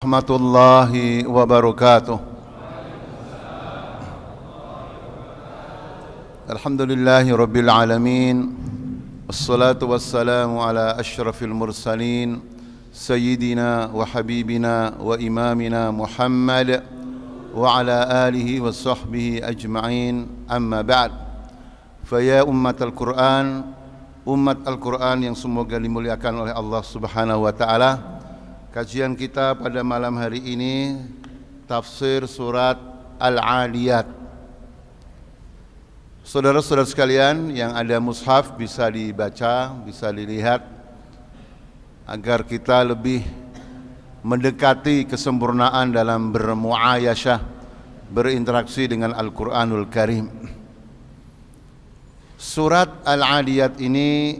warahmatullahi wabarakatuh. Alhamdulillahi rabbil alamin. Wassalatu wassalamu ala asyrafil mursalin sayyidina wa habibina wa imamina Muhammad wa ala alihi wa sahbihi ajma'in. Amma ba'd. Faya ummatal Qur'an, umat Al-Quran yang semoga dimuliakan oleh Allah Subhanahu wa ta'ala. Kajian kita pada malam hari ini tafsir surat Al-Adiyat. Saudara-saudara sekalian yang ada mushaf bisa dibaca, bisa dilihat agar kita lebih mendekati kesempurnaan dalam bermuayasyah, berinteraksi dengan Al-Quranul Karim. Surat Al-Adiyat ini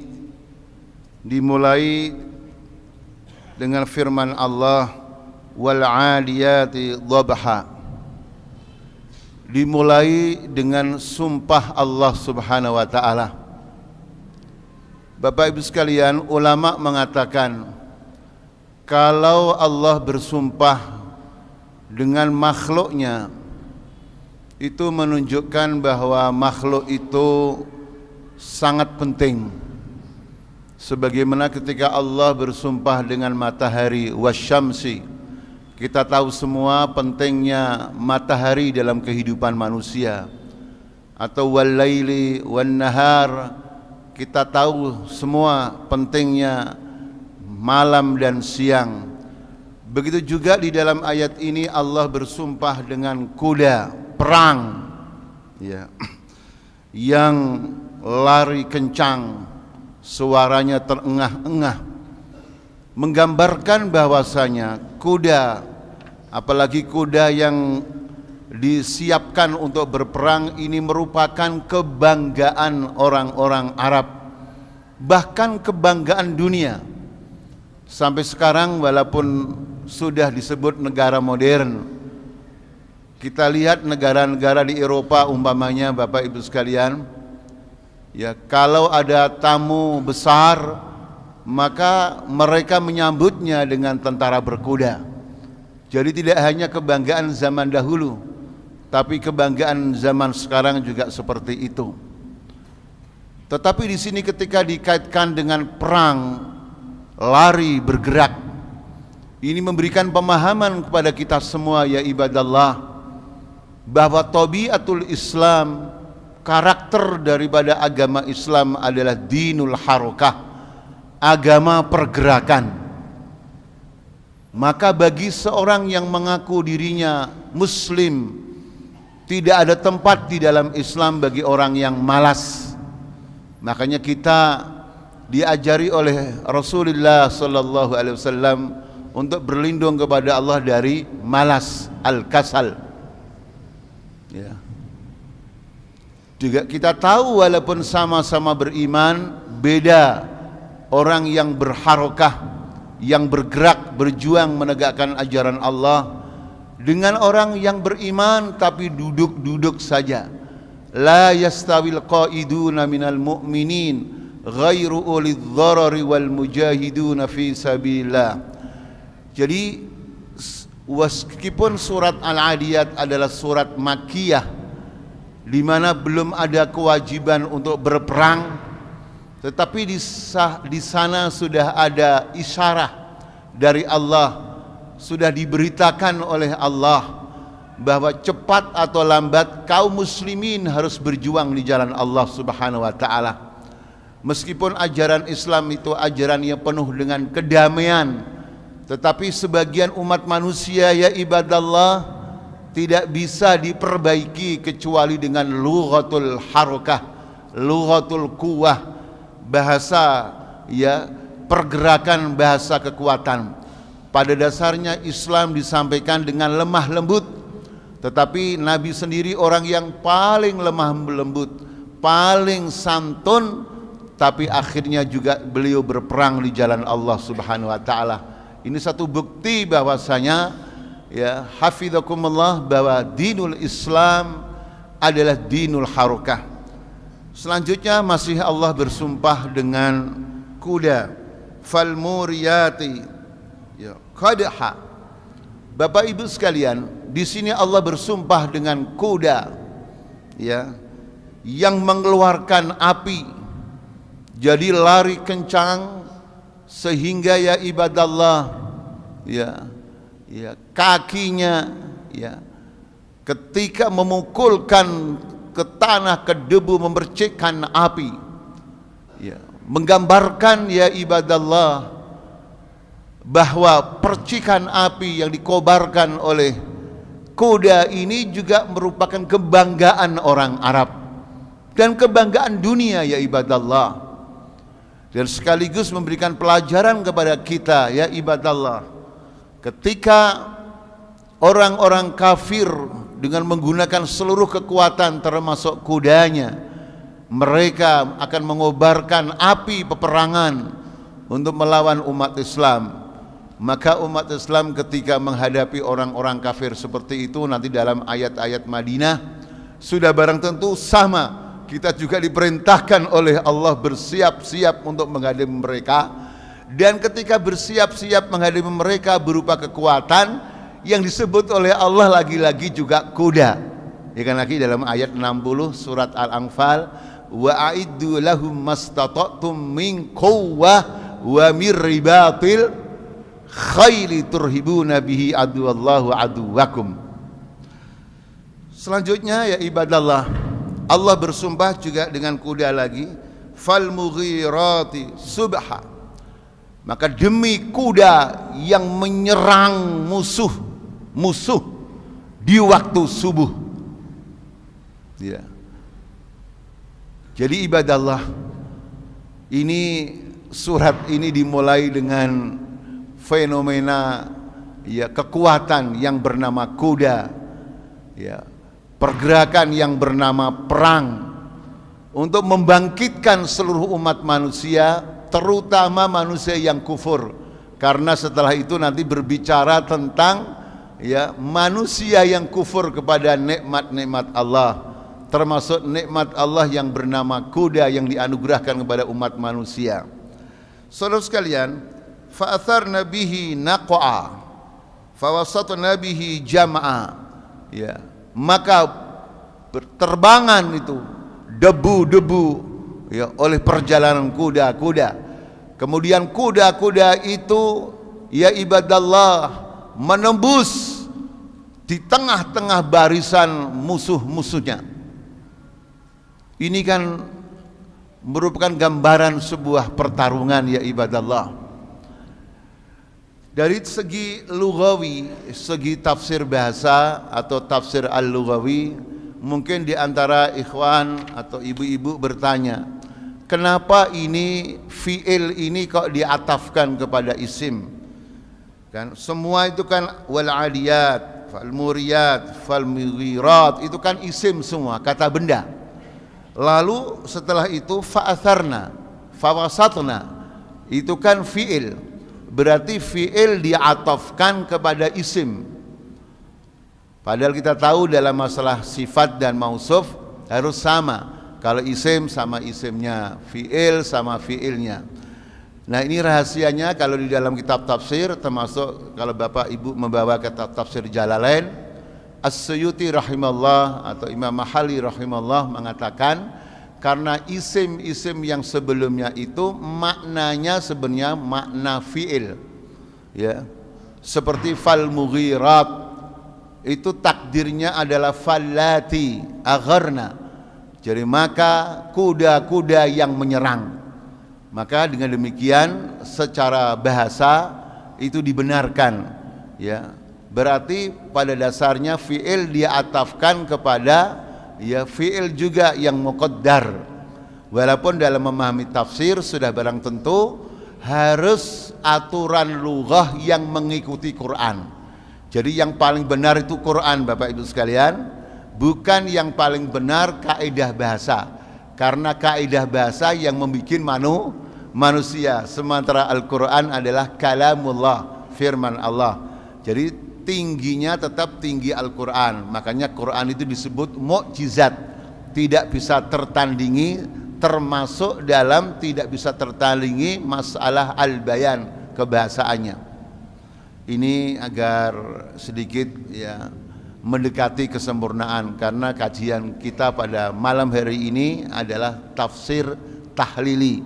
dimulai dengan firman Allah, wal 'adiyati dhabha. Dimulai dengan sumpah Allah Subhanahu wa ta'ala. Bapak Ibu sekalian, ulama mengatakan kalau Allah bersumpah dengan makhluknya, itu menunjukkan bahwa makhluk itu sangat penting. Sebagaimana ketika Allah bersumpah dengan matahari wasyamsi, kita tahu semua pentingnya matahari dalam kehidupan manusia. Atau wal-laili wan-nahar, kita tahu semua pentingnya malam dan siang. Begitu juga di dalam ayat ini Allah bersumpah dengan kuda perang, ya, yang lari kencang, suaranya terengah-engah, menggambarkan bahwasanya kuda, apalagi kuda yang disiapkan untuk berperang, ini merupakan kebanggaan orang-orang Arab, bahkan kebanggaan dunia. Sampai sekarang walaupun sudah disebut negara modern, kita lihat negara-negara di Eropa umpamanya, Bapak Ibu sekalian, ya, kalau ada tamu besar maka mereka menyambutnya dengan tentara berkuda. Jadi tidak hanya kebanggaan zaman dahulu, tapi kebanggaan zaman sekarang juga seperti itu. Tetapi di sini ketika dikaitkan dengan perang, lari, bergerak, ini memberikan pemahaman kepada kita semua, ya ibadallah, bahwa tabiatul Islam, karakter daripada agama Islam adalah dinul harakah, agama pergerakan. Maka bagi seorang yang mengaku dirinya muslim, tidak ada tempat di dalam Islam bagi orang yang malas. Makanya kita diajari oleh Rasulullah sallallahu alaihi wasallam untuk berlindung kepada Allah dari malas, al-kasal. Ya. Juga kita tahu walaupun sama-sama beriman, beda orang yang berharokah, yang bergerak, berjuang menegakkan ajaran Allah, dengan orang yang beriman tapi duduk-duduk saja. La yastawil qaiduna minal mu'minin ghairu ulidh dharari wal mujahiduna fi sabilillah. Jadi meskipun surat Al-Adiyat adalah surat Makkiyah, di mana belum ada kewajiban untuk berperang, tetapi di sana sudah ada isyarat dari Allah, sudah diberitakan oleh Allah bahwa cepat atau lambat kaum muslimin harus berjuang di jalan Allah Subhanahu wa ta'ala. Meskipun ajaran Islam itu ajaran yang penuh dengan kedamaian, tetapi sebagian umat manusia, ya ibadallah, tidak bisa diperbaiki kecuali dengan lughatul harakah, lughatul quwwah, bahasa, ya, pergerakan, bahasa kekuatan. Pada dasarnya Islam disampaikan dengan lemah lembut, tetapi Nabi sendiri orang yang paling lemah lembut, paling santun, tapi akhirnya juga beliau berperang di jalan Allah Subhanahu wa ta'ala. Ini satu bukti bahwasanya, ya, hafizakumullah, bahwa dinul Islam adalah dinul harakah. Selanjutnya masih Allah bersumpah dengan kuda, fal muriyati, ya, qadha, Bapak Ibu sekalian, di sini Allah bersumpah dengan kuda, ya, yang mengeluarkan api. Jadi lari kencang sehingga ya ibadallah, ya, kakinya, ya, ketika memukulkan ke tanah, ke debu, memercikkan api, ya, menggambarkan ya ibadallah bahwa percikan api yang dikobarkan oleh kuda ini juga merupakan kebanggaan orang Arab dan kebanggaan dunia ya ibadallah, dan sekaligus memberikan pelajaran kepada kita ya ibadallah, ketika orang-orang kafir dengan menggunakan seluruh kekuatan termasuk kudanya, mereka akan mengobarkan api peperangan untuk melawan umat Islam. Maka umat Islam ketika menghadapi orang-orang kafir seperti itu, nanti dalam ayat-ayat Madinah sudah barang tentu sama, kita juga diperintahkan oleh Allah bersiap-siap untuk menghadapi mereka. Dan ketika bersiap-siap menghadapi mereka berupa kekuatan yang disebut oleh Allah lagi-lagi juga kuda. Ya kan, lagi dalam ayat 60 surat Al-Anfal, wa a'iddu lahum mastata'tum min quwwah wa mir ribatil khayli turhibuna bihi aduwallahu aduwakum. Selanjutnya ya ibadallah, Allah bersumpah juga dengan kuda lagi, fal mughirati subha, maka demi kuda yang menyerang musuh di waktu subuh, ya. Jadi ibadallah, ini surat ini dimulai dengan fenomena ya kekuatan yang bernama kuda, ya, pergerakan yang bernama perang untuk membangkitkan seluruh umat manusia, terutama manusia yang kufur, karena setelah itu nanti berbicara tentang ya manusia yang kufur kepada nikmat-nikmat Allah, termasuk nikmat Allah yang bernama kuda yang dianugerahkan kepada umat manusia. Saudara sekalian, fa'atharna bihi naqa'a fawasatna bihi jama'a, ya, maka berterbangan itu debu-debu ya oleh perjalanan kuda-kuda. Kemudian kuda-kuda itu ya ibadallah menembus di tengah-tengah barisan musuh-musuhnya. Ini kan merupakan gambaran sebuah pertarungan ya ibadallah. Dari segi lughawi, segi tafsir bahasa atau tafsir al-lughawi, mungkin di antara ikhwan atau ibu-ibu bertanya, kenapa ini fi'il ini kok diatafkan kepada isim? Kan semua itu kan wal adiyat, fal muriyat, fal mughirat, itu kan isim semua, kata benda. Lalu setelah itu fa'atharna, fawasatna, itu kan fi'il, berarti fi'il diatafkan kepada isim. Padahal kita tahu dalam masalah sifat dan mausuf harus sama, kalau isim sama isimnya, fi'il sama fi'ilnya. Nah ini rahasianya kalau di dalam kitab tafsir, termasuk kalau Bapak Ibu membawa kitab tafsir Jalalain, As-Suyuti rahimahullah atau Imam Mahali rahimahullah mengatakan, karena isim-isim yang sebelumnya itu maknanya sebenarnya makna fi'il, ya, seperti fal mughirat itu takdirnya adalah fallati agharna, jadi maka kuda-kuda yang menyerang. Maka dengan demikian secara bahasa itu dibenarkan, ya, berarti pada dasarnya fi'il diatafkan kepada ya fi'il juga yang muqaddar. Walaupun dalam memahami tafsir sudah barang tentu harus aturan lughah yang mengikuti Quran. Jadi yang paling benar itu Quran Bapak Ibu sekalian, bukan yang paling benar kaidah bahasa. Karena kaidah bahasa yang membuat manusia, sementara Al-Quran adalah kalamullah, firman Allah. Jadi tingginya tetap tinggi Al-Quran. Makanya Quran itu disebut mukjizat, tidak bisa tertandingi, termasuk dalam tidak bisa tertandingi masalah al-bayan, kebahasaannya. Ini agar sedikit ya mendekati kesempurnaan, karena kajian kita pada malam hari ini adalah tafsir tahlili,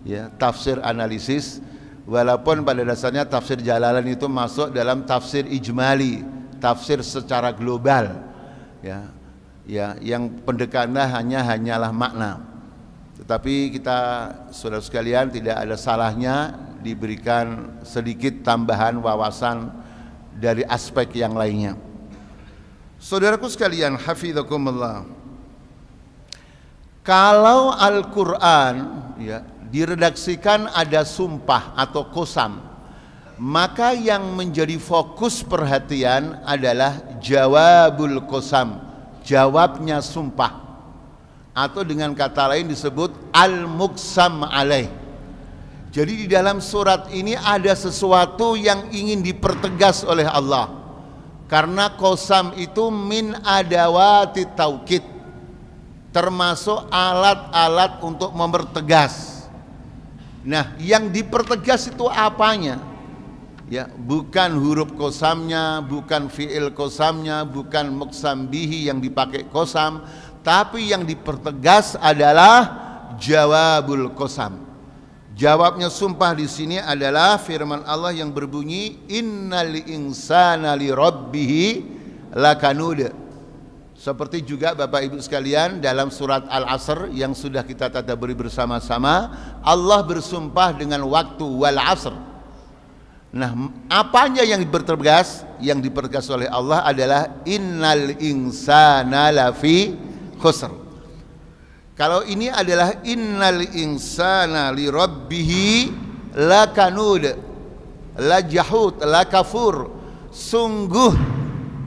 ya, tafsir analisis. Walaupun pada dasarnya tafsir Jalalain itu masuk dalam tafsir ijmali, tafsir secara global, ya, yang pendekatannya hanyalah makna. Tetapi kita saudara sekalian tidak ada salahnya diberikan sedikit tambahan wawasan dari aspek yang lainnya. Saudaraku sekalian, hafizakumullah, kalau Al-Quran ya diredaksikan ada sumpah atau qasam, maka yang menjadi fokus perhatian adalah jawabul qasam, jawabnya sumpah, atau dengan kata lain disebut al-muqsam alaih. Jadi di dalam surat ini ada sesuatu yang ingin dipertegas oleh Allah, karena qasam itu min adawati taukid, termasuk alat-alat untuk mempertegas. Nah, yang dipertegas itu apanya? Ya, bukan huruf qasamnya, bukan fiil qasamnya, bukan muqsam bihi yang dipakai qasam, tapi yang dipertegas adalah jawabul qasam. Jawabnya sumpah di sini adalah firman Allah yang berbunyi innal insana li rabbih lakanud. Seperti juga Bapak Ibu sekalian dalam surat Al-Asr yang sudah kita tadabburi bersama-sama, Allah bersumpah dengan waktu wal asr. Nah, apanya yang dipertegas? Yang dipertegas oleh Allah adalah innal insana lafi khusr. Kalau ini adalah innal insana li rabbih lakanud, la jahud, la kafur. Sungguh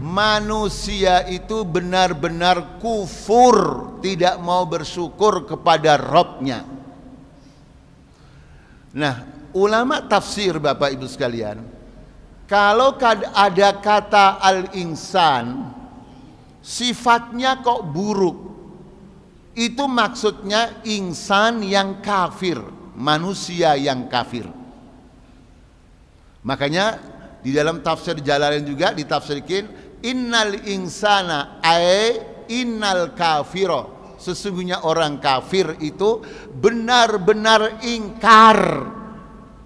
manusia itu benar-benar kufur, tidak mau bersyukur kepada Rabb-nya. Nah, ulama tafsir Bapak Ibu sekalian, kalau ada kata al-insan sifatnya kok buruk, itu maksudnya insan yang kafir, manusia yang kafir. Makanya di dalam tafsir Jalalain juga ditafsirkan innal insana ay innal kafiro, sesungguhnya orang kafir itu benar-benar ingkar,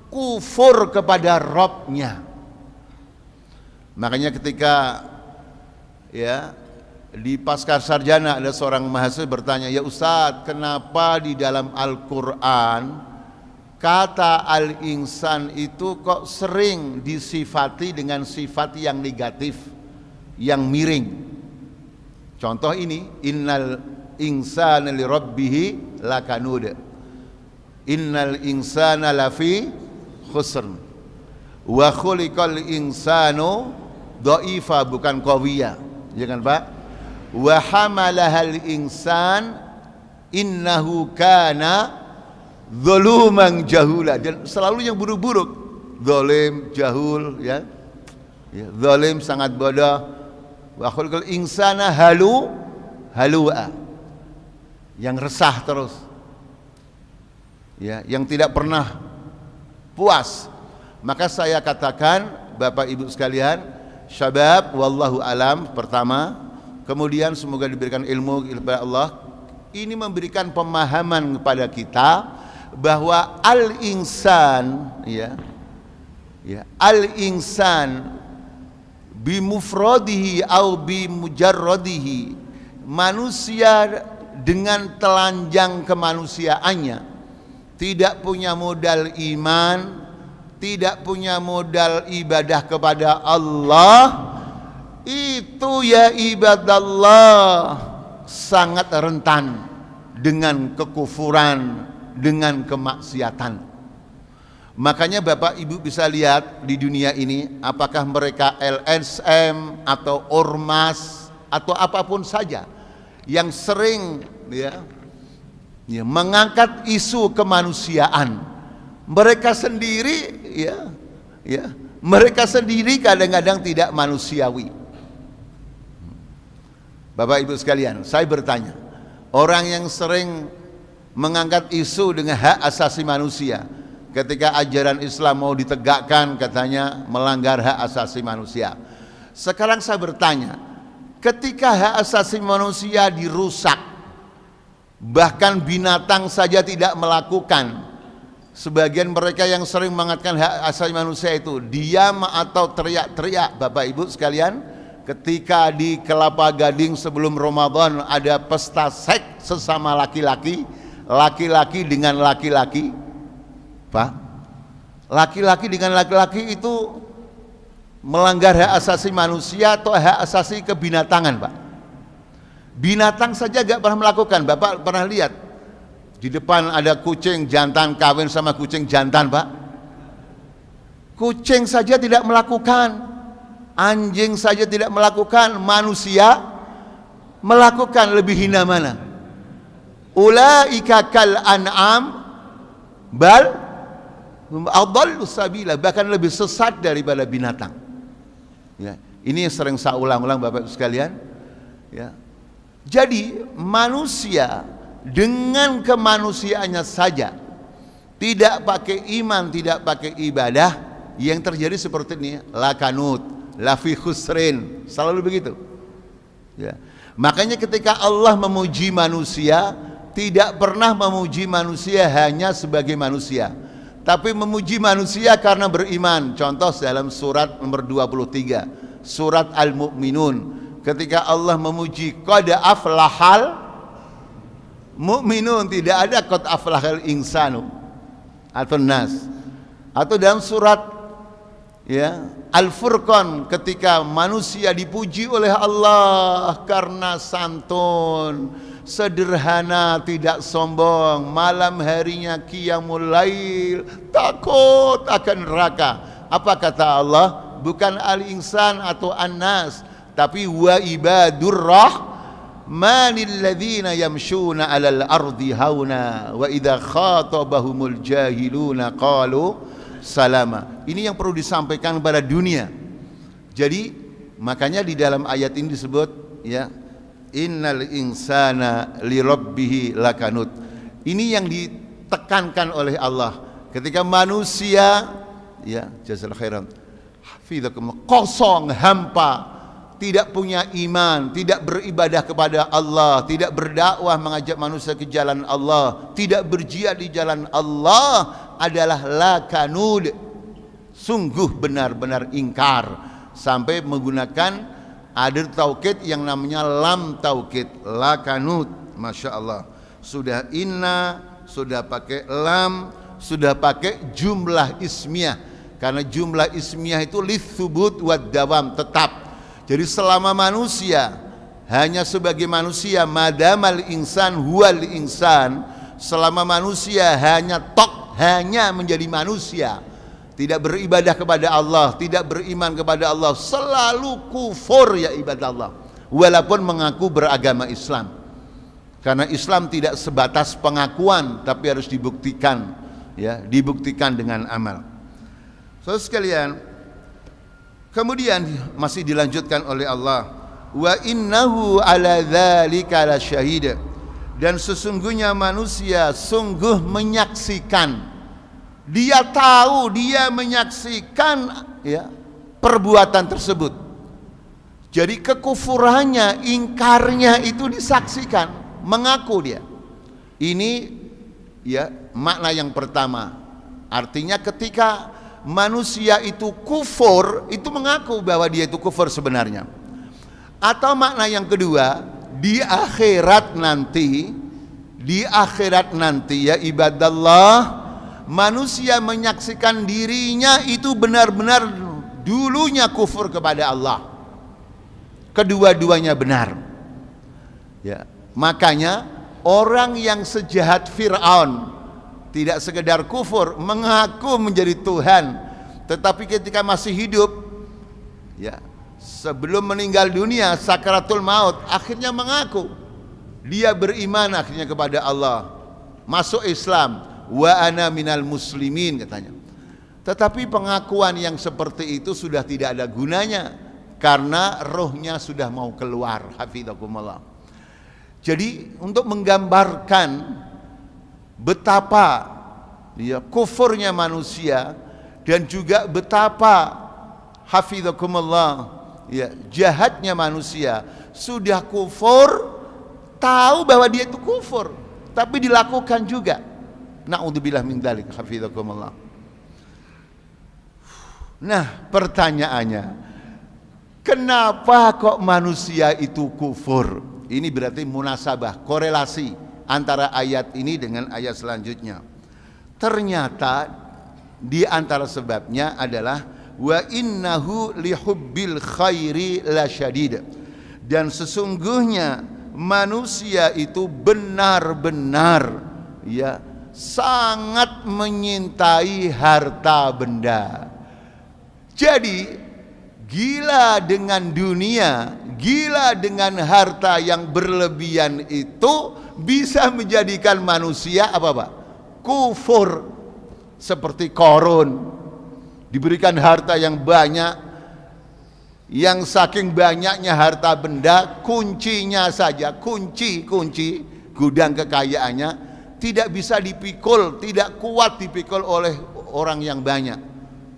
kufur kepada Rabb-nya. Makanya ketika ya di pasca sarjana ada seorang mahasiswa bertanya, ya Ustadz, kenapa di dalam Al-Quran kata al-insan itu kok sering disifati dengan sifat yang negatif, yang miring? Contoh ini, innal insana li rabbih lakanud, innal insana lafi khusr, wa khuliqal insanu dha'ifa, bukan qawiyya, jangan Pak. Wa hamalahal insan innahu kana zaluman jahula, dan selalu yang buruk-buruk, zalim, jahul, ya, zalim sangat bodoh. Wa khuliqal insana halua, yang resah terus, ya, yang tidak pernah puas. Maka saya katakan Bapak Ibu sekalian, syabab wallahu alam pertama, kemudian semoga diberikan ilmu kepada Allah. Ini memberikan pemahaman kepada kita bahwa al-insan, ya, al-insan bimufradihi au bimujarradihi, manusia dengan telanjang kemanusiaannya, tidak punya modal iman, tidak punya modal ibadah kepada Allah, itu ya ibadallah sangat rentan dengan kekufuran, dengan kemaksiatan. Makanya Bapak Ibu bisa lihat di dunia ini, apakah mereka LSM atau ormas atau apapun saja yang sering mengangkat isu kemanusiaan, mereka sendiri mereka sendiri kadang-kadang tidak manusiawi. Bapak Ibu sekalian, saya bertanya, orang yang sering mengangkat isu dengan hak asasi manusia, ketika ajaran Islam mau ditegakkan katanya melanggar hak asasi manusia. Sekarang saya bertanya, ketika hak asasi manusia dirusak, bahkan binatang saja tidak melakukan, sebagian mereka yang sering mengatakan hak asasi manusia itu diam atau teriak-teriak. Bapak Ibu sekalian, ketika di Kelapa Gading sebelum Ramadan ada pesta seks sesama laki-laki, laki-laki dengan laki-laki, Pak, laki-laki dengan laki-laki itu melanggar hak asasi manusia atau hak asasi kebinatangan, Pak? Binatang saja gak pernah melakukan. Bapak pernah lihat di depan ada kucing jantan kawin sama kucing jantan, Pak? Kucing saja tidak melakukan, anjing saja tidak melakukan, manusia melakukan. Lebih hina mana? Ulaika kal an'am bal adallu sabila, bahkan lebih sesat daripada binatang. Ya, ini yang sering saya ulang-ulang Bapak sekalian. Ya. Jadi manusia dengan kemanusiaannya saja, tidak pakai iman, tidak pakai ibadah, yang terjadi seperti ini, lakanut, lafi khusrin, selalu begitu. Ya. Makanya ketika Allah memuji manusia, tidak pernah memuji manusia hanya sebagai manusia, tapi memuji manusia karena beriman. Contoh dalam surat nomor 23, surat Al-Mu'minun, ketika Allah memuji qad aflahal mu'minun, tidak ada qad aflahal insanu atau nas. Atau dalam surat ya Al-Furqan, ketika manusia dipuji oleh Allah karena santun, sederhana, tidak sombong, malam harinya qiyamul lail, takut akan neraka. Apa kata Allah? Bukan al-insan atau an-nas, tapi wa ibadur rahmanil ladzina yamshuna 'alal ardi hauna wa idza khatabahumul jahiluna qalu salama. Ini yang perlu disampaikan kepada dunia. Jadi makanya di dalam ayat ini disebut ya, innal insana lirabbih lakanut. Ini yang ditekankan oleh Allah ketika manusia ya jazakallahu khairan hafizakum kosong, hampa, tidak punya iman, tidak beribadah kepada Allah, tidak berdakwah mengajak manusia ke jalan Allah, tidak berjihad di jalan Allah, adalah lakanud, sungguh benar-benar ingkar, sampai menggunakan ada taukid yang namanya lam taukid, lakanut. Masya Allah, sudah inna, sudah pakai lam, sudah pakai jumlah ismiyah, karena jumlah ismiyah itu litsubut wad dawam, tetap. Jadi selama manusia hanya sebagai manusia, madamal insan huwal insan, selama manusia hanya menjadi manusia, tidak beribadah kepada Allah, tidak beriman kepada Allah, selalu kufur ya ibadah Allah, walaupun mengaku beragama Islam. Karena Islam tidak sebatas pengakuan, tapi harus dibuktikan, ya, dibuktikan dengan amal. Saudara sekalian, kemudian masih dilanjutkan oleh Allah, wa innahu ala dzalika lasyahid, dan sesungguhnya manusia sungguh menyaksikan, dia tahu, dia menyaksikan ya perbuatan tersebut. Jadi kekufurannya, ingkarnya itu disaksikan, mengaku dia. Ini ya makna yang pertama. Artinya ketika manusia itu kufur, itu mengaku bahwa dia itu kufur sebenarnya. Atau makna yang kedua, di akhirat nanti ya ibadallah, manusia menyaksikan dirinya itu benar-benar dulunya kufur kepada Allah. Kedua-duanya benar. Ya, makanya orang yang sejahat Fir'aun tidak sekedar kufur, mengaku menjadi Tuhan, tetapi ketika masih hidup, ya, sebelum meninggal dunia, sakaratul maut, akhirnya mengaku dia beriman akhirnya kepada Allah, masuk Islam, wa ana minal muslimin katanya. Tetapi pengakuan yang seperti itu sudah tidak ada gunanya, karena rohnya sudah mau keluar. Hafizakumullah. Jadi untuk menggambarkan betapa ya, kufurnya manusia, dan juga betapa hafizakumullah, ya, jahatnya manusia. Sudah kufur, tahu bahwa dia itu kufur, tapi dilakukan juga. Na'udzubillah min dzalik, hafizakumullah. Nah, pertanyaannya, kenapa kok manusia itu kufur? Ini berarti munasabah, korelasi antara ayat ini dengan ayat selanjutnya. Ternyata di antara sebabnya adalah wa innahu lihubbil khairi lasyadid. Dan sesungguhnya manusia itu benar-benar, ya, sangat menyintai harta benda. Jadi gila dengan dunia, gila dengan harta yang berlebihan itu bisa menjadikan manusia apa Pak? Kufur. Seperti Qarun, diberikan harta yang banyak, yang saking banyaknya harta benda, kuncinya saja, kunci gudang kekayaannya tidak bisa dipikul, tidak kuat dipikul oleh orang yang banyak,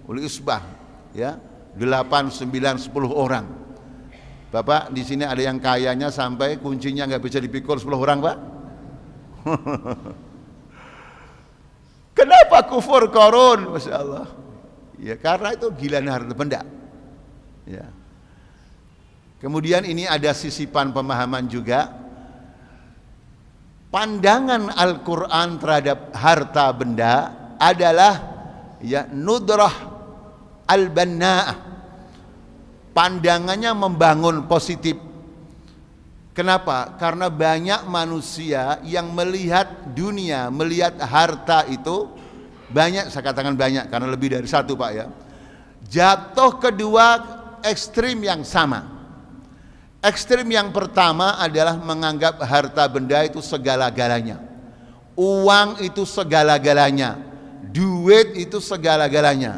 oleh usbah, ya, 8, 9, 10 orang. Bapak di sini ada yang kayanya sampai kuncinya nggak bisa dipikul 10 orang, Pak? Kenapa kufur Qarun? Masya Allah. Ya, karena itu gila harta benda. Ya. Kemudian ini ada sisipan pemahaman juga. Pandangan Al-Quran terhadap harta benda adalah, ya, nudrah al-banna'ah. Pandangannya membangun, positif. Kenapa? Karena banyak manusia yang melihat dunia, melihat harta itu banyak, saya katakan banyak karena lebih dari satu Pak, ya, jatuh kedua ekstrim yang sama. Ekstrim yang pertama adalah menganggap harta benda itu segala-galanya, uang itu segala-galanya, duit itu segala-galanya.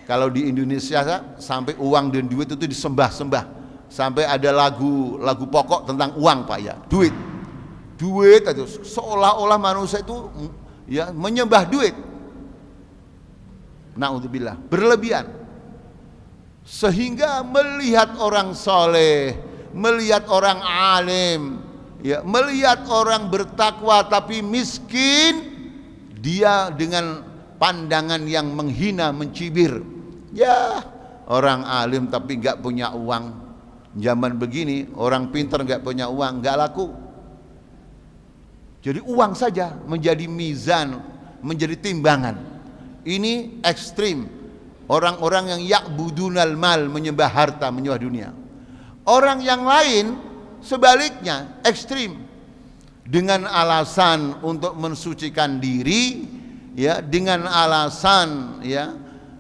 Kalau di Indonesia sampai uang dan duit itu disembah-sembah. Sampai ada lagu pokok tentang uang Pak, ya, duit itu seolah-olah manusia itu, ya, menyembah duit. Na'udzubillah, berlebihan, sehingga melihat orang soleh, melihat orang alim, ya, melihat orang bertakwa tapi miskin, dia dengan pandangan yang menghina, mencibir. Ya, orang alim tapi nggak punya uang. Zaman begini orang pintar nggak punya uang nggak laku. Jadi uang saja menjadi mizan, menjadi timbangan. Ini ekstrim. Orang-orang yang ya'budunal mal, menyembah harta, menyembah dunia. Orang yang lain sebaliknya ekstrim, dengan alasan untuk mensucikan diri, ya, dengan alasan, ya,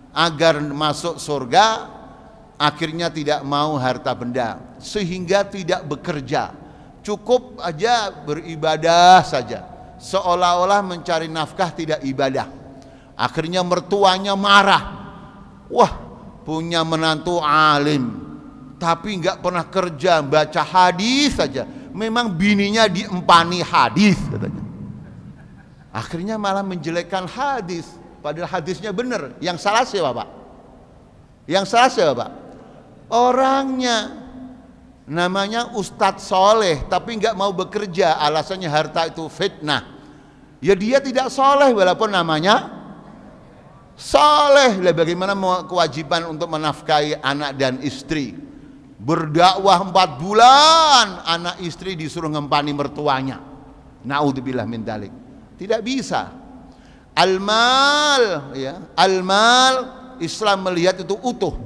agar masuk surga. Akhirnya tidak mau harta benda, sehingga tidak bekerja, cukup aja beribadah saja, seolah-olah mencari nafkah tidak ibadah. Akhirnya mertuanya marah, wah, punya menantu alim tapi nggak pernah kerja, baca hadis saja, memang bininya diempani hadis katanya. Akhirnya malah menjelekkan hadis, padahal hadisnya benar. Yang salah siapa Pak? Yang salah siapa Pak? Orangnya. Namanya Ustadz Soleh tapi nggak mau bekerja, alasannya harta itu fitnah. Ya dia tidak soleh walaupun namanya soleh. Bagaimana kewajiban untuk menafkahi anak dan istri? Berdakwah 4 bulan, anak istri disuruh ngempani mertuanya. Na'udzubillah min dzalik. Tidak bisa. Al-mal, ya, al-mal Islam melihat itu utuh.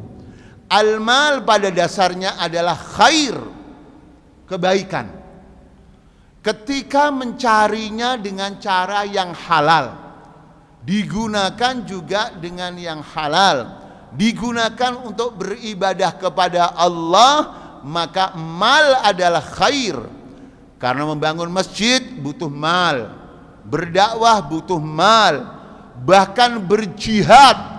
Al-mal pada dasarnya adalah khair, kebaikan. Ketika mencarinya dengan cara yang halal, digunakan juga dengan yang halal, digunakan untuk beribadah kepada Allah, maka mal adalah khair. Karena membangun masjid butuh mal, berdakwah butuh mal, bahkan berjihad.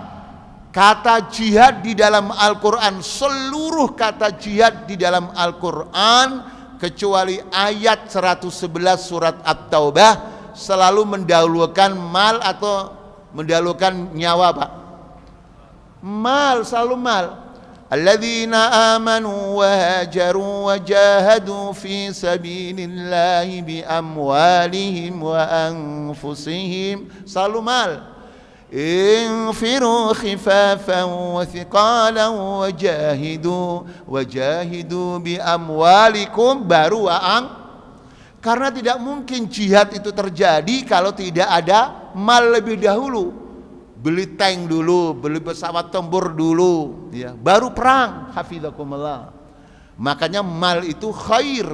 Kata jihad di dalam Al-Quran, seluruh kata jihad di dalam Al-Quran kecuali ayat 111 surat At-Taubah selalu mendahulukan mal atau mendahulukan nyawa, Pak? Mal, selalu mal. Alladzina amanu wa hajaru wa jahadu fi sabilillahi bi amwalihim wa anfusihim, selalu mal. Infiru khifafan wa thiqalan wajahidu bi amwalikum, baru karena tidak mungkin jihad itu terjadi kalau tidak ada mal lebih dahulu. Beli tank dulu, beli pesawat tempur dulu, ya, baru perang. Hafizakumullah. Makanya mal itu khair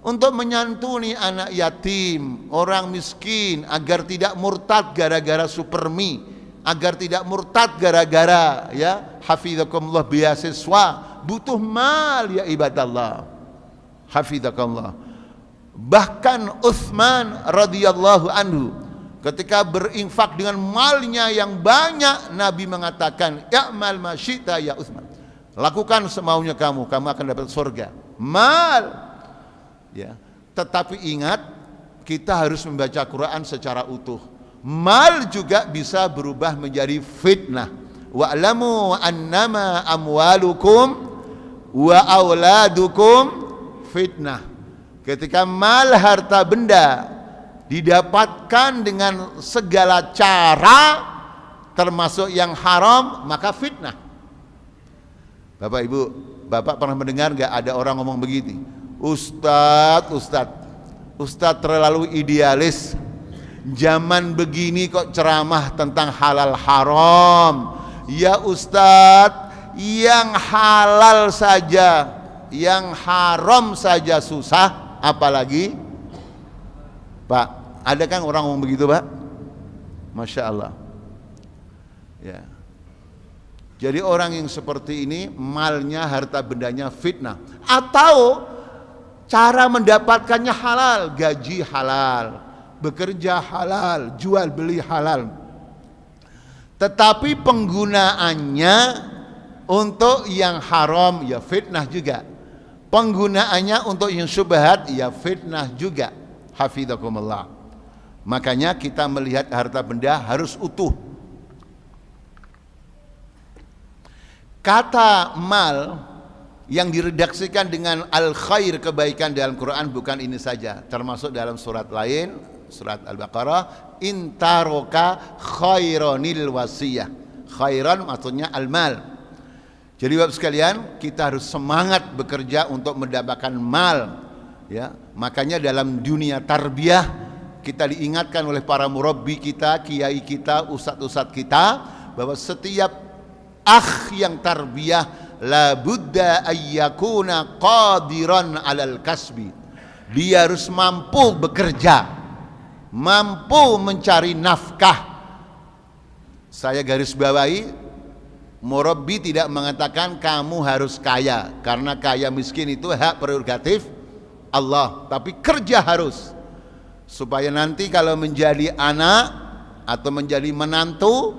untuk menyantuni anak yatim, orang miskin, agar tidak murtad gara-gara supermi, agar tidak murtad gara-gara, ya, hafizakumullah, beasiswa. Butuh mal, ya ibadallah. Hafizakumullah. Bahkan Utsman radhiyallahu anhu ketika berinfak dengan malnya yang banyak, Nabi mengatakan, "Ya'mal ma syi'ta ya Utsman." Lakukan semaunya kamu akan dapat surga. Mal. Ya. Tetapi ingat, kita harus membaca Quran secara utuh. Mal juga bisa berubah menjadi fitnah. Wa'lamu annama amwalukum wa auladukum fitnah. Ketika mal, harta benda didapatkan dengan segala cara termasuk yang haram, maka fitnah. Bapak Ibu, Bapak pernah mendengar gak ada orang ngomong begitu? Ustadz terlalu idealis. Zaman begini kok ceramah tentang halal haram. Ya Ustadz, yang halal saja, yang haram saja susah, apalagi Pak, ada kan orang ngomong begitu, Pak? Masya Allah. Ya. Jadi orang yang seperti ini, malnya, harta bendanya fitnah. Atau cara mendapatkannya halal, gaji halal, bekerja halal, jual beli halal. Tetapi penggunaannya untuk yang haram, ya fitnah juga. Penggunaannya untuk yang syubhat, ya fitnah juga. Hafizakumullah. Makanya kita melihat harta benda harus utuh. Kata mal yang diredaksikan dengan al-khair, kebaikan dalam Quran bukan ini saja, termasuk dalam surat lain, surat Al-Baqarah, intaroka khaironil wasiyah. Khairan maksudnya al-mal. Jadi Bapak sekalian, kita harus semangat bekerja untuk mendapatkan mal. Ya, makanya dalam dunia tarbiyah kita diingatkan oleh para murabbi kita, kiai kita, ustadz-ustadz kita, bahwa setiap akh yang tarbiyah la budda ayyakuna qadiran alal kasbi. Dia harus mampu bekerja, mampu mencari nafkah. Saya garis bawahi, murabbi tidak mengatakan kamu harus kaya, karena kaya miskin itu hak prerogatif Allah, tapi kerja harus, supaya nanti kalau menjadi anak atau menjadi menantu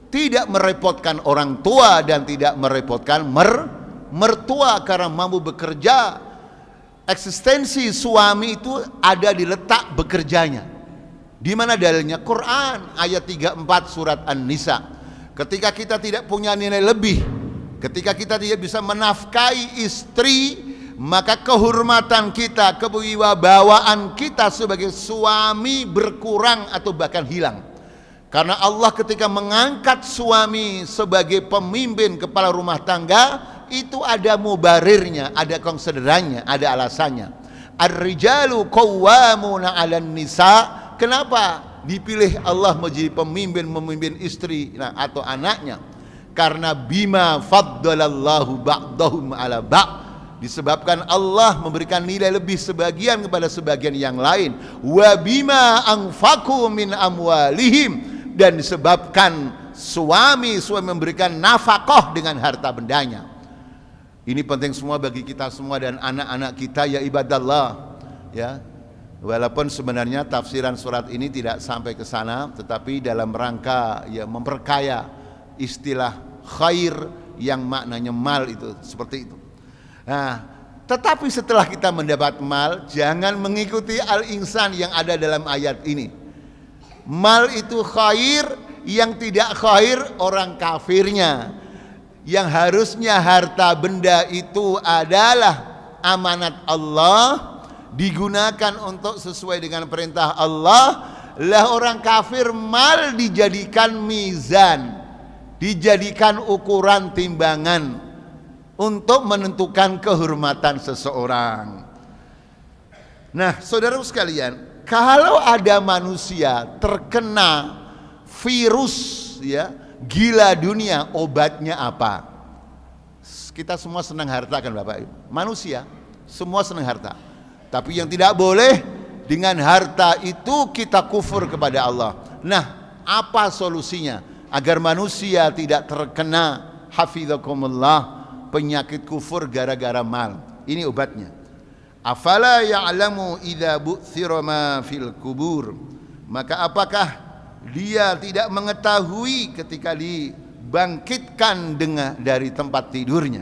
tidak merepotkan orang tua dan tidak merepotkan mertua karena mampu bekerja. Eksistensi suami itu ada di letak bekerjanya. Di mana dalilnya? Quran ayat 34 surat An-Nisa. Ketika kita tidak punya nilai lebih, ketika kita tidak bisa menafkahi istri, maka kehormatan kita, kewibawaan kita sebagai suami berkurang atau bahkan hilang. Karena Allah ketika mengangkat suami sebagai pemimpin kepala rumah tangga, itu ada mubarirnya, ada konsiderannya, ada alasannya. Ar-rijalu qawwamuna 'alan nisa. Kenapa dipilih Allah menjadi pemimpin istri atau anaknya? Karena bima faddalallahu ba'dahum 'ala ba'd. Disebabkan Allah memberikan nilai lebih sebagian kepada sebagian yang lain. Wa bima anfaqu min amwalihim, dan disebabkan suami memberikan nafkah dengan harta bendanya. Ini penting semua bagi kita semua dan anak-anak kita, ya ibadallah. Ya. Walaupun sebenarnya tafsiran surat ini tidak sampai ke sana, tetapi dalam rangka ya memperkaya istilah khair yang maknanya mal itu seperti itu. Nah, tetapi setelah kita mendapat mal, jangan mengikuti al-insan yang ada dalam ayat ini. Mal itu khair yang tidak khair orang kafirnya. Yang harusnya harta benda itu adalah amanat Allah, digunakan untuk sesuai dengan perintah Allah. Lah orang kafir mal dijadikan mizan, dijadikan ukuran timbangan untuk menentukan kehormatan seseorang. Nah, saudara sekalian, kalau ada manusia terkena virus ya gila dunia, obatnya apa? Kita semua senang harta kan Bapak Ibu? Manusia semua senang harta. Tapi yang tidak boleh dengan harta itu kita kufur kepada Allah. Nah, apa solusinya agar manusia tidak terkena hafizakumullah penyakit kufur gara-gara mal? Ini obatnya. Afala ya'lamu idza bu'thira ma fil kubur. Maka apakah dia tidak mengetahui ketika dibangkitkan dari tempat tidurnya,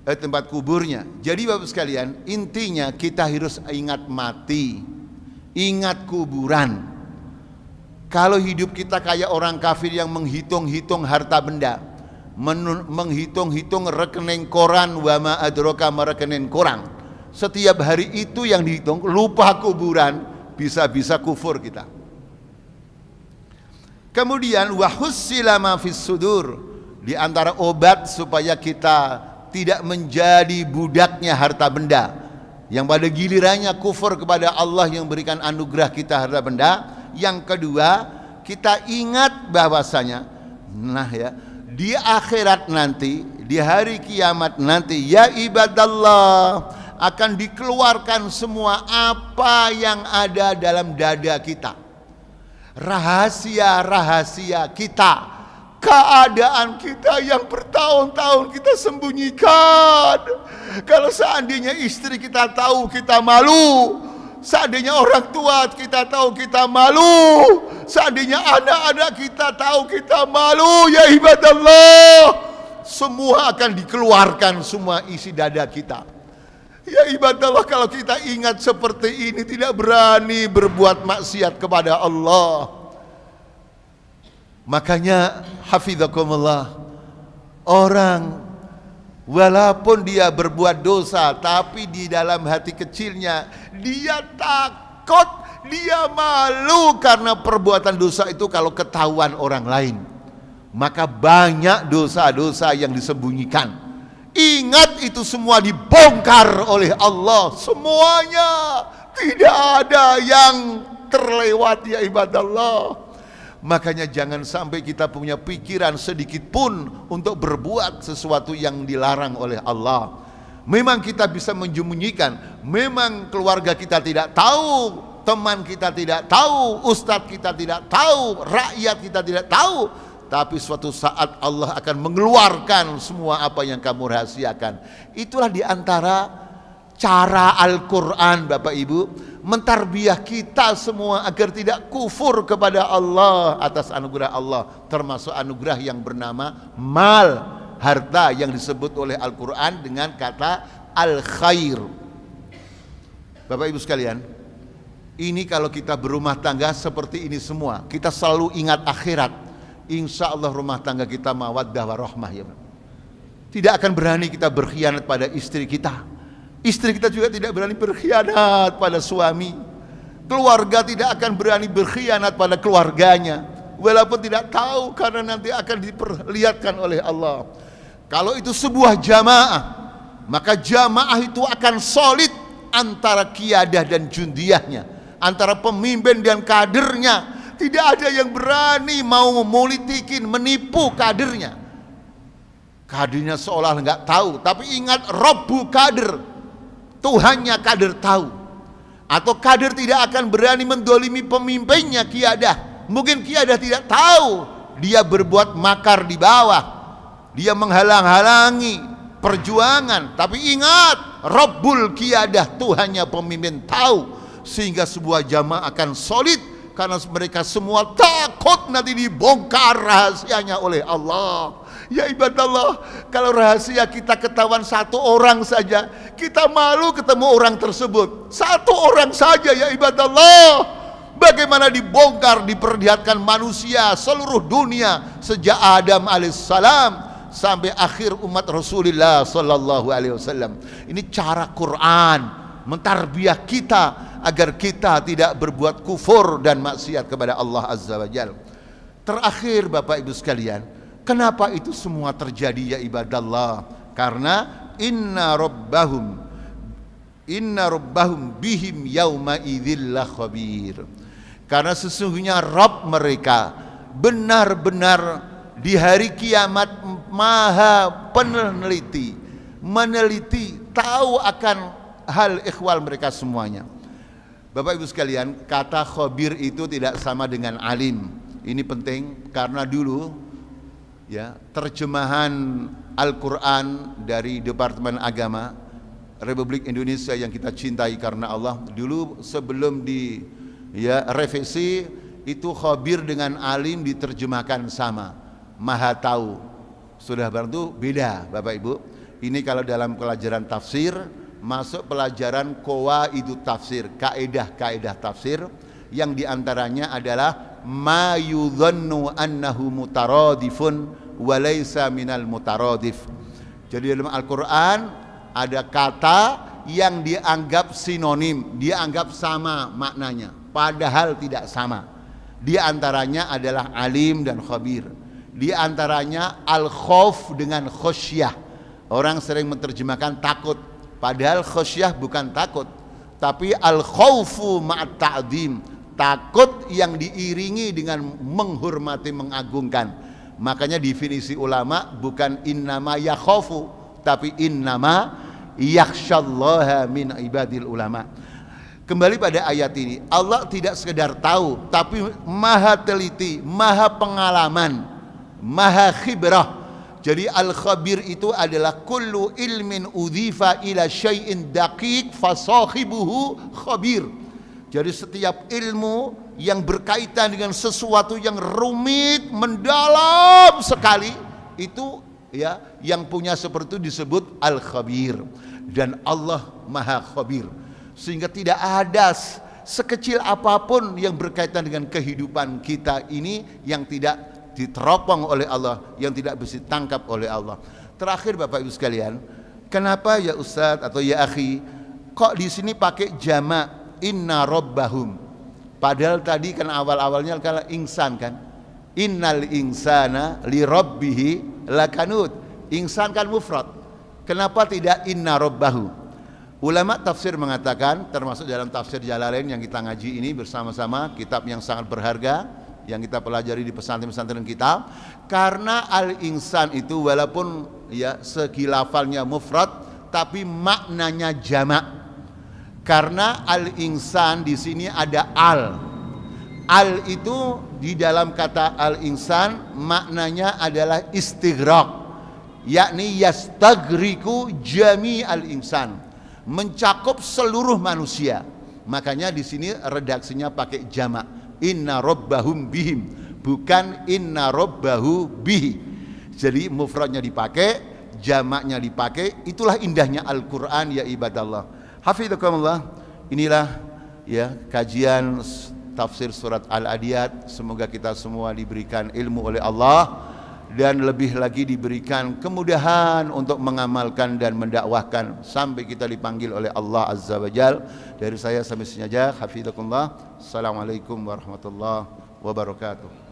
tempat kuburnya. Jadi Bapak sekalian, intinya kita harus ingat mati, ingat kuburan. Kalau hidup kita kayak orang kafir yang menghitung-hitung harta benda, menghitung-hitung rekening koran, wa ma adraka ma rekening koran, setiap hari itu yang dihitung, lupa kuburan, bisa-bisa kufur kita. Kemudian wahussila ma fis sudur, di antara obat supaya kita tidak menjadi budaknya harta benda, yang pada gilirannya kufur kepada Allah yang berikan anugerah kita harta benda. Yang kedua, kita ingat bahwasanya di akhirat nanti, di hari kiamat nanti, ya ibadallah, akan dikeluarkan semua apa yang ada dalam dada kita, rahasia-rahasia kita, keadaan kita yang bertahun-tahun kita sembunyikan. Kalau seandainya istri kita tahu, kita malu. Seandainya orang tua kita tahu, kita malu. Seandainya anak-anak kita tahu, kita malu. Ya ibadallah, semua akan dikeluarkan, semua isi dada kita. Ya ibadallah, kalau kita ingat seperti ini, tidak berani berbuat maksiat kepada Allah. Makanya hafizakumullah, orang walaupun dia berbuat dosa, tapi di dalam hati kecilnya dia takut, dia malu karena perbuatan dosa itu kalau ketahuan orang lain. Maka banyak dosa-dosa yang disembunyikan. Ingat, itu semua dibongkar oleh Allah, semuanya, tidak ada yang terlewat ya ibadallah. Makanya jangan sampai kita punya pikiran sedikit pun untuk berbuat sesuatu yang dilarang oleh Allah. Memang kita bisa menyembunyikan, memang keluarga kita tidak tahu, teman kita tidak tahu, ustadz kita tidak tahu, rakyat kita tidak tahu. Tapi suatu saat Allah akan mengeluarkan semua apa yang kamu rahasiakan. Itulah diantara cara Al-Quran Bapak Ibu mentarbiyah kita semua agar tidak kufur kepada Allah atas anugerah Allah, termasuk anugerah yang bernama mal, harta yang disebut oleh Al-Quran dengan kata al-khair. Bapak Ibu sekalian, ini kalau kita berumah tangga seperti ini semua, kita selalu ingat akhirat. Insya Allah rumah tangga kita mawaddah warahmah ya. Tidak akan berani kita berkhianat pada istri kita. Istri kita juga tidak berani berkhianat pada suami. Keluarga tidak akan berani berkhianat pada keluarganya, walaupun tidak tahu, karena nanti akan diperlihatkan oleh Allah. Kalau itu sebuah jamaah, maka jamaah itu akan solid antara qiyadah dan jundiyahnya, antara pemimpin dan kadernya. Tidak ada yang berani mau mepolitikin, menipu kadernya. Kadernya seolah nggak tahu, tapi ingat Rabbu kader, Tuhannya kader tahu. Atau kader tidak akan berani mendolimi pemimpinnya qiyadah. Mungkin qiyadah tidak tahu, dia berbuat makar di bawah, dia menghalang-halangi perjuangan. Tapi ingat, Rabbul qiyadah, Tuhannya pemimpin tahu. Sehingga sebuah jamaah akan solid, karena mereka semua takut nanti dibongkar rahasianya oleh Allah. Ya ibadallah, kalau rahasia kita ketahuan satu orang saja, kita malu ketemu orang tersebut. Satu orang saja ya ibadallah. Bagaimana dibongkar, diperlihatkan manusia seluruh dunia sejak Adam alaihissalam sampai akhir umat Rasulullah sallallahu alaihi wasallam. Ini cara Quran mentarbiah kita agar kita tidak berbuat kufur dan maksiat kepada Allah azza wajalla. Terakhir Bapak Ibu sekalian, kenapa itu semua terjadi ya ibadallah? Karena inna rabbahum bihim yauma idzil khabir. Karena sesungguhnya Rabb mereka benar-benar di hari kiamat maha meneliti, tahu akan hal ikhwal mereka semuanya. Bapak Ibu sekalian, kata khabir itu tidak sama dengan alim. Ini penting karena dulu ya, terjemahan Al-Quran dari Departemen Agama Republik Indonesia yang kita cintai karena Allah, dulu sebelum revisi itu khabir dengan alim diterjemahkan sama, maha tahu. Sudah bantu beda Bapak Ibu. Ini kalau dalam pelajaran tafsir masuk pelajaran qawaidut tafsir, kaidah-kaidah tafsir yang diantaranya adalah ma yudhannu annahu mutaradifun wa laysa minal mutaradif. Jadi dalam Al-Quran ada kata yang dianggap sinonim, dianggap sama maknanya, padahal tidak sama. Di antaranya adalah alim dan khabir. Di antaranya al-khauf dengan khosyah. Orang sering menerjemahkan takut, padahal khosyah bukan takut, tapi al-khaufu ma'at ta'zim, takut yang diiringi dengan menghormati, mengagungkan. Makanya definisi ulama bukan innama yakhafu, tapi innama yakhsyallaha min ibadil ulama. Kembali pada ayat ini, Allah tidak sekedar tahu, tapi maha teliti, maha pengalaman, maha khibrah. Jadi al-khabir itu adalah kullu ilmin udhifa ila syai'in daqiq fasahibuhu khabir. Jadi setiap ilmu yang berkaitan dengan sesuatu yang rumit, mendalam sekali, itu ya yang punya seperti itu disebut al-khabir. Dan Allah maha khabir, sehingga tidak ada sekecil apapun yang berkaitan dengan kehidupan kita ini yang tidak diteropong oleh Allah, yang tidak bisa ditangkap oleh Allah. Terakhir Bapak Ibu sekalian, kenapa ya Ustadz atau ya akhi, kok di sini pakai jamak inna rabbahum? Padahal tadi kan awal-awalnya kalau insan kan, innal insana li rabbihi lakanud. Insan kan mufrad. Kenapa tidak inna rabbahu? Ulama tafsir mengatakan, termasuk dalam tafsir Jalalain yang kita ngaji ini bersama-sama, kitab yang sangat berharga yang kita pelajari di pesantren-pesantren kita, karena al-insan itu walaupun ya segi lafalnya mufrad tapi maknanya jamak. Karena al-insan di sini ada al. Al itu di dalam kata al-insan maknanya adalah istighraq, yakni yastagriku jami al-insan, mencakup seluruh manusia. Makanya di sini redaksinya pakai jamak, inna rabbahum bihim, bukan inna rabbahu bihi. Jadi mufradnya dipakai, jamaknya dipakai. Itulah indahnya Al-Quran ya ibadallah. Hafizakumullah. Inilah ya kajian tafsir surat Al-Adiyat. Semoga kita semua diberikan ilmu oleh Allah dan lebih lagi diberikan kemudahan untuk mengamalkan dan mendakwahkan sampai kita dipanggil oleh Allah Azza wa Jal. Dari saya sampai sini saja. Hafizakumullah. Assalamualaikum warahmatullahi wabarakatuh.